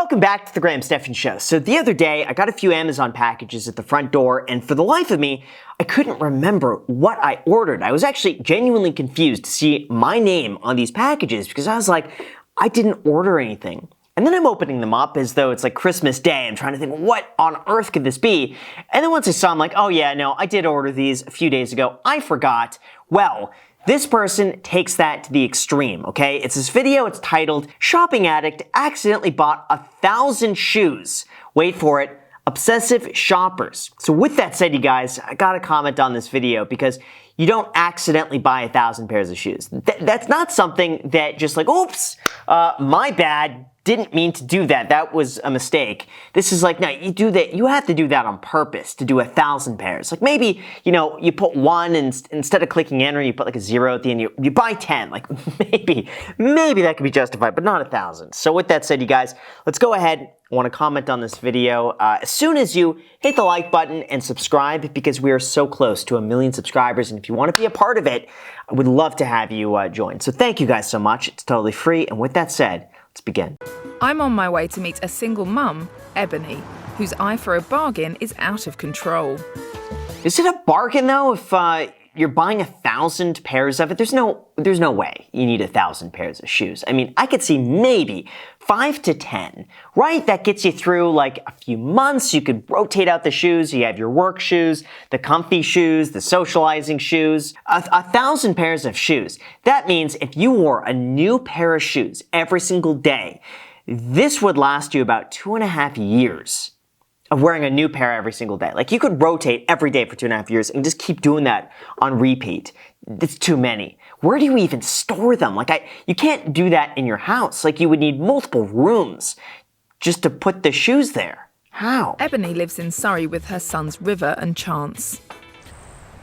Welcome back to the Graham Stephan Show. So the other day, I got a few Amazon packages at the front door, and for the life of me, I couldn't remember what I ordered. I was actually genuinely confused to see my name on these packages because I was like, I didn't order anything. And then I'm opening them up as though it's like Christmas Day. I'm trying to think, what on earth could this be? And then once I saw, I'm like, oh yeah, no, I did order these a few days ago. I forgot. Well, this person takes that to the extreme, okay? It's this video, it's titled, Shopping Addict Accidentally Bought 1,000 Shoes. Wait for it, Obsessive Shoppers. So with that said, you guys, I gotta comment on this video because you don't accidentally buy 1,000 pairs of shoes. That's not something that just like, oops, my bad. Didn't mean to do that. That was a mistake. This is like, no, you do that. You have to do that on purpose to do 1,000 pairs. Like maybe, you know, you put one and instead of clicking enter, you put like a 0 at the end. You buy 10. Like maybe that could be justified, but not 1,000. So with that said, you guys, let's go ahead. I want to comment on this video as soon as you hit the like button and subscribe because we are so close to 1 million subscribers. And if you want to be a part of it, I would love to have you join. So thank you guys so much. It's totally free. And with that said, let's begin. I'm on my way to meet a single mum, Ebony, whose eye for a bargain is out of control. Is it a bargain though if you're buying 1,000 pairs of it? There's no way you need 1,000 pairs of shoes. I mean, I could see maybe 5 to 10, right? That gets you through like a few months. You could rotate out the shoes. You have your work shoes, the comfy shoes, the socializing shoes. 1,000 pairs of shoes. That means if you wore a new pair of shoes every single day, this would last you about 2.5 years of wearing a new pair every single day. Like you could rotate every day for 2.5 years and just keep doing that on repeat. It's too many. Where do you even store them? Like you can't do that in your house. Like you would need multiple rooms just to put the shoes there. How? Ebony lives in Surrey with her sons River and Chance.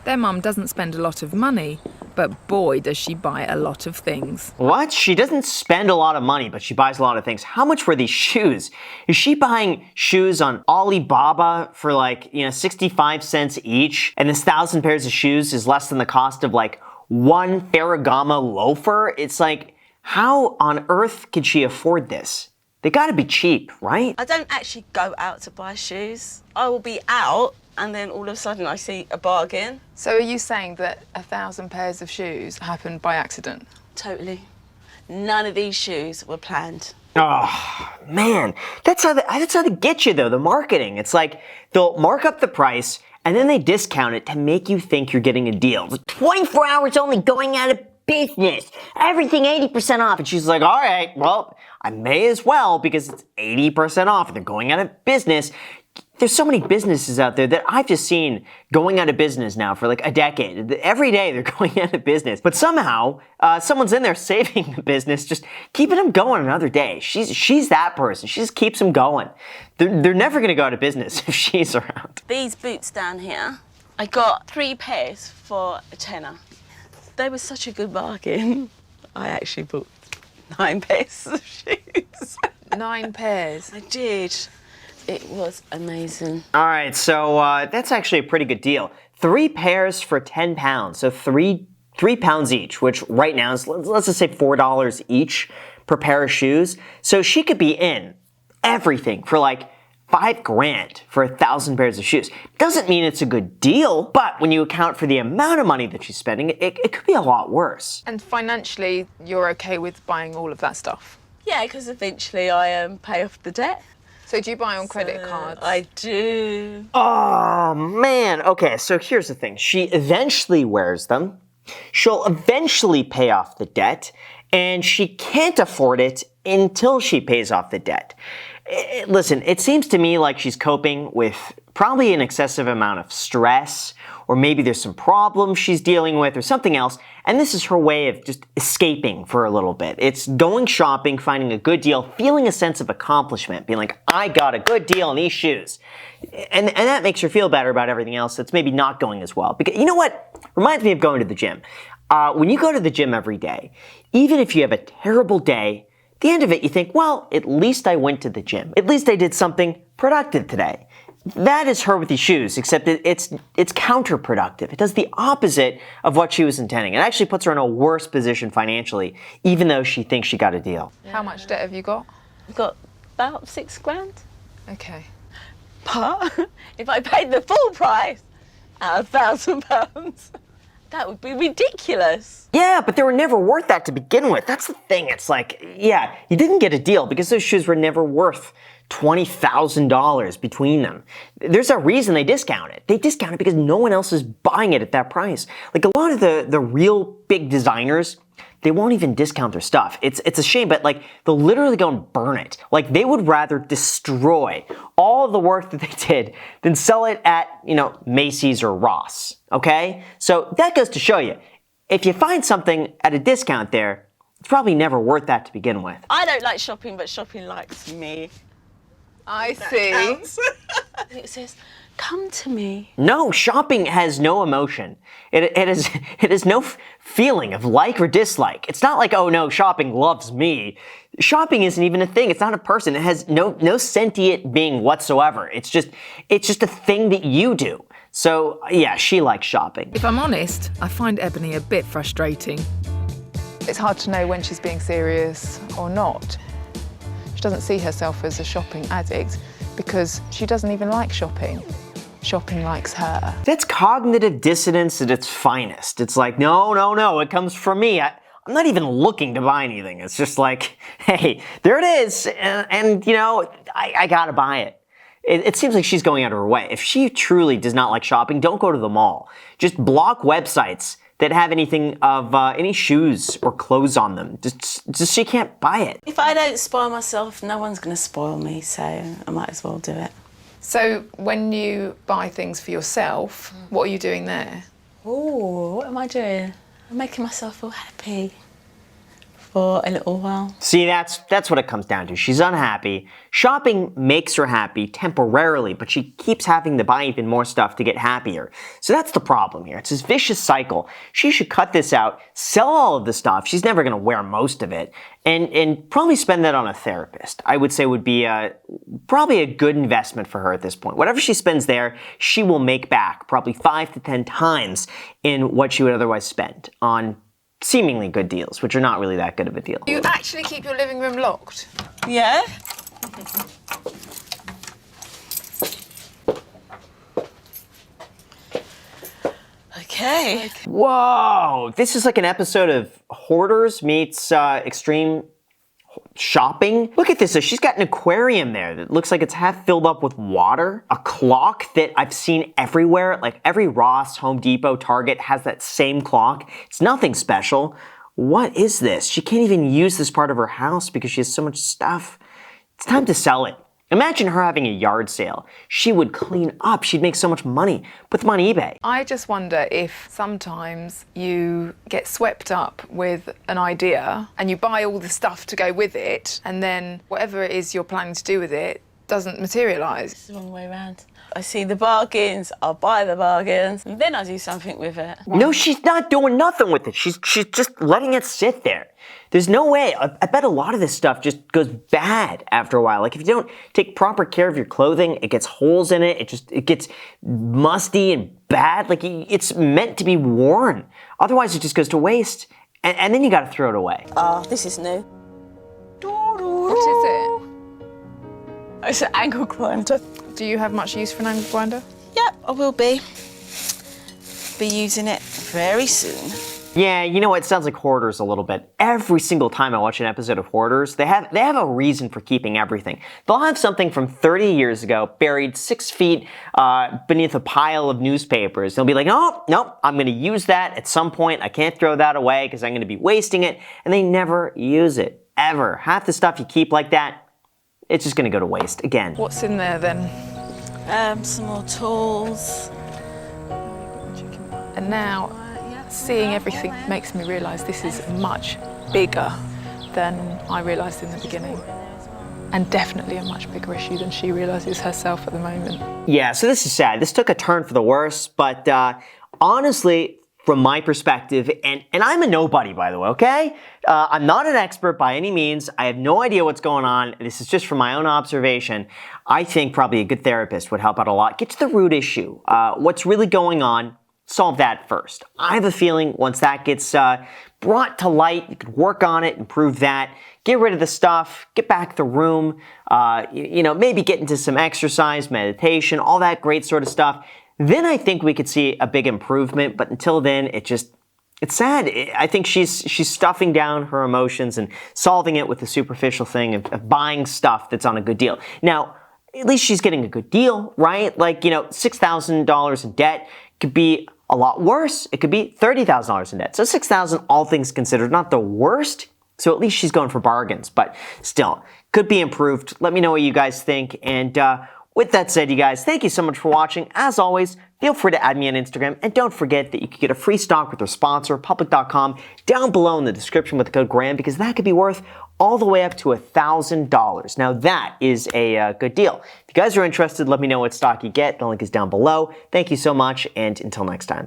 Their mum doesn't spend a lot of money, but boy does she buy a lot of things. What? She doesn't spend a lot of money, but she buys a lot of things. How much were these shoes? Is she buying shoes on Alibaba for like, 65 cents each? And this 1,000 pairs of shoes is less than the cost of like one Ferragamo loafer? It's like, how on earth could she afford this? They gotta be cheap, right? I don't actually go out to buy shoes. I will be out and then all of a sudden I see a bargain. So are you saying that 1,000 pairs of shoes happened by accident? Totally. None of these shoes were planned. Oh, man. That's how they get you, though, the marketing. It's like they'll mark up the price, and then they discount it to make you think you're getting a deal. It's like 24 hours only going out of business. Everything 80% off. And she's like, all right, well, I may as well because it's 80% off. They're going out of business. There's so many businesses out there that I've just seen going out of business now for like a decade. Every day they're going out of business. But somehow, someone's in there saving the business, just keeping them going another day. She's that person. She just keeps them going. They're never going to go out of business if she's around. These boots down here, I got 3 pairs for a tenner. They were such a good bargain. I actually bought 9 pairs of shoes. 9 pairs? I did. It was amazing. All right, so that's actually a pretty good deal. 3 pairs for £10, so three pounds each, which right now is, let's just say $4 each per pair of shoes. So she could be in everything for like $5 grand for 1,000 pairs of shoes. Doesn't mean it's a good deal, but when you account for the amount of money that she's spending, it could be a lot worse. And financially, you're okay with buying all of that stuff? Yeah, because eventually I pay off the debt. So do you buy on credit cards? I do. Oh, man. Okay, so here's the thing. She eventually wears them. She'll eventually pay off the debt, and she can't afford it until she pays off the debt. Listen, it seems to me like she's coping with probably an excessive amount of stress, or maybe there's some problems she's dealing with or something else, and this is her way of just escaping for a little bit. It's going shopping, finding a good deal, feeling a sense of accomplishment, being like, I got a good deal on these shoes. And that makes her feel better about everything else that's maybe not going as well. Because you know what? Reminds me of going to the gym. When you go to the gym every day, even if you have a terrible day, at the end of it, you think, well, at least I went to the gym. At least I did something productive today. That is her with these shoes, except it's counterproductive. It does the opposite of what she was intending. It actually puts her in a worse position financially, even though she thinks she got a deal. How much debt have you got? I've got about 6 grand. Okay. But if I paid the full price at £1,000, that would be ridiculous. Yeah, but they were never worth that to begin with. That's the thing. It's like, yeah, you didn't get a deal because those shoes were never worth $20,000 between them. There's a reason they discount it. They discount it because no one else is buying it at that price. Like a lot of the real big designers, they won't even discount their stuff. It's a shame, but like they'll literally go and burn it. Like they would rather destroy all of the work that they did than sell it at, Macy's or Ross. Okay? So that goes to show you, if you find something at a discount there, it's probably never worth that to begin with. I don't like shopping, but shopping likes me. I see. It says, come to me. No, shopping has no emotion. It has no feeling of like or dislike. It's not like, oh no, shopping loves me. Shopping isn't even a thing. It's not a person. It has no sentient being whatsoever. It's just a thing that you do. So yeah, she likes shopping. If I'm honest, I find Ebony a bit frustrating. It's hard to know when she's being serious or not. She doesn't see herself as a shopping addict because she doesn't even like shopping. Shopping likes her. That's cognitive dissonance at its finest. It's like, no, it comes from me. I'm not even looking to buy anything. It's just like, hey, there it is, and I gotta buy it. It seems like she's going out of her way. If she truly does not like shopping, don't go to the mall. Just block websites that have anything of any shoes or clothes on them. Just she can't buy it. If I don't spoil myself, no one's going to spoil me, so I might as well do it. So when you buy things for yourself, what are you doing there? Oh, what am I doing? I'm making myself feel happy for a little while. See, that's what it comes down to. She's unhappy. Shopping makes her happy temporarily, but she keeps having to buy even more stuff to get happier. So that's the problem here. It's this vicious cycle. She should cut this out, sell all of the stuff. She's never going to wear most of it, and probably spend that on a therapist. I would say would be probably a good investment for her at this point. Whatever she spends there, she will make back probably 5 to 10 times in what she would otherwise spend on seemingly good deals, which are not really that good of a deal. You actually keep your living room locked? Yeah? Okay. Whoa! This is like an episode of Hoarders meets Extreme Shopping. Look at this. So she's got an aquarium there that looks like it's half filled up with water. A clock that I've seen everywhere. Like every Ross, Home Depot, Target has that same clock. It's nothing special. What is this? She can't even use this part of her house because she has so much stuff. It's time to sell it. Imagine her having a yard sale. She would clean up. She'd make so much money. Put them on eBay. I just wonder if sometimes you get swept up with an idea and you buy all the stuff to go with it, and then whatever it is you're planning to do with it doesn't materialise. It's the wrong way around. I see the bargains, I'll buy the bargains, and then I do something with it. No, she's not doing nothing with it. She's just letting it sit there. There's no way. I bet a lot of this stuff just goes bad after a while. Like if you don't take proper care of your clothing, it gets holes in it. It gets musty and bad. Like it's meant to be worn. Otherwise, it just goes to waste. And then you got to throw it away. Oh, this is new. What is it? It's an angle grinder. Do you have much use for an angle grinder? Yep, I will be. Be using it very soon. Yeah, you know what? It sounds like Hoarders a little bit. Every single time I watch an episode of Hoarders, they have a reason for keeping everything. They'll have something from 30 years ago buried 6 feet beneath a pile of newspapers. They'll be like, nope, I'm going to use that at some point. I can't throw that away because I'm going to be wasting it. And they never use it, ever. Half the stuff you keep like that, it's just going to go to waste again. What's in there then? Some more tools. And now, seeing everything makes me realise this is much bigger than I realised in the beginning. And definitely a much bigger issue than she realises herself at the moment. Yeah, so this is sad. This took a turn for the worse, but honestly, from my perspective, and I'm a nobody, by the way, okay? I'm not an expert by any means. I have no idea what's going on. This is just from my own observation. I think probably a good therapist would help out a lot. Get to the root issue. What's really going on? Solve that first. I have a feeling once that gets brought to light, you could work on it, improve that, get rid of the stuff, get back the room, maybe get into some exercise, meditation, all that great sort of stuff, then I think we could see a big improvement. But until then, it's sad. I think she's stuffing down her emotions and solving it with the superficial thing of buying stuff that's on a good deal. Now, at least she's getting a good deal, right? Like, $6,000 in debt could be a lot worse. It could be $30,000 in debt. So $6,000, all things considered, not the worst. So at least she's going for bargains, but still, could be improved. Let me know what you guys think. And with that said, you guys, thank you so much for watching. As always, feel free to add me on Instagram. And don't forget that you can get a free stock with our sponsor, Public.com, down below in the description with the code GRAHAM, because that could be worth all the way up to $1,000. Now that is a good deal. If you guys are interested, let me know what stock you get. The link is down below. Thank you so much, and until next time.